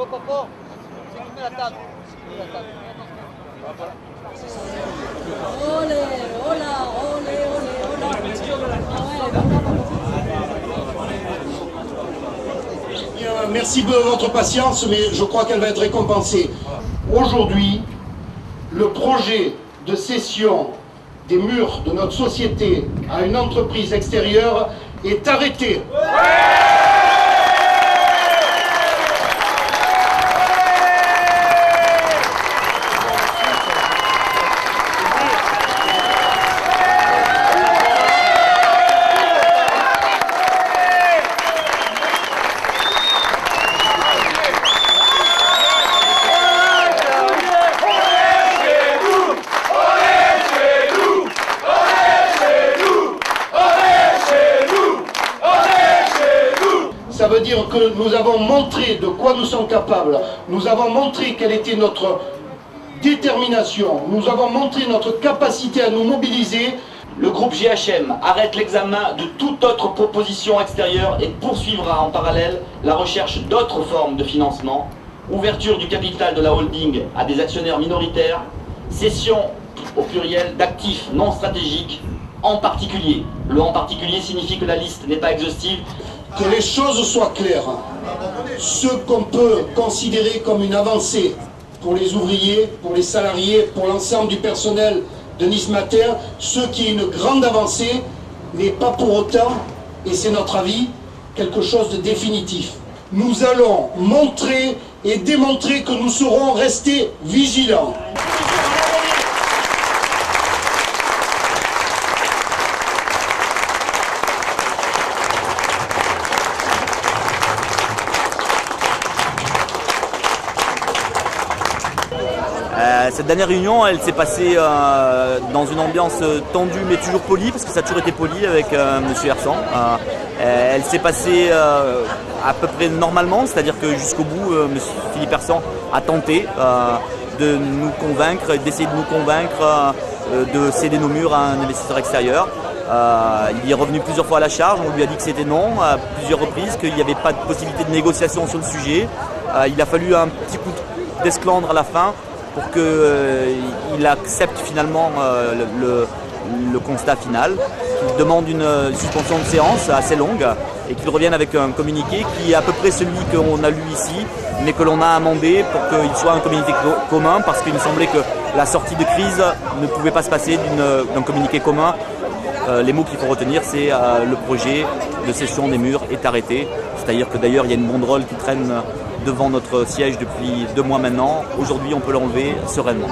Oh, Popo, c'est qui met la table. Olé, hola, olé, olé, Bien, merci de votre patience, mais je crois qu'elle va être récompensée. Aujourd'hui, le projet de cession des murs de notre société à une entreprise extérieure est arrêté. Ça veut dire que nous avons montré de quoi nous sommes capables. Nous avons montré quelle était notre détermination. Nous avons montré notre capacité à nous mobiliser. Le groupe GHM arrête l'examen de toute autre proposition extérieure et poursuivra en parallèle la recherche d'autres formes de financement, ouverture du capital de la holding à des actionnaires minoritaires, cession au pluriel d'actifs non stratégiques, en particulier. Le en particulier signifie que la liste n'est pas exhaustive. Que les choses soient claires. Ce qu'on peut considérer comme une avancée pour les ouvriers, pour les salariés, pour l'ensemble du personnel de Nice Mater, ce qui est une grande avancée n'est pas pour autant, et c'est notre avis, quelque chose de définitif. Nous allons montrer et démontrer que nous serons restés vigilants. Cette dernière réunion, elle s'est passée dans une ambiance tendue mais toujours polie, parce que ça a toujours été poli avec M. Hersan. Elle s'est passée à peu près normalement, c'est-à-dire que jusqu'au bout, M. Philippe Hersan a tenté de nous convaincre, d'essayer de nous convaincre de céder nos murs à un investisseur extérieur. Il est revenu plusieurs fois à la charge, on lui a dit que c'était non à plusieurs reprises, qu'il n'y avait pas de possibilité de négociation sur le sujet. Il a fallu un petit coup d'esclandre à la fin pour qu'il accepte finalement le constat final, qu'il demande une suspension de séance assez longue et qu'il revienne avec un communiqué qui est à peu près celui qu'on a lu ici, mais que l'on a amendé pour qu'il soit un communiqué commun, parce qu'il me semblait que la sortie de crise ne pouvait pas se passer d'un communiqué commun. Les mots qu'il faut retenir, c'est le projet de cession des murs est arrêté. C'est-à-dire que d'ailleurs il y a une banderole qui traîne devant notre siège depuis 2 mois maintenant. Aujourd'hui, on peut l'enlever sereinement.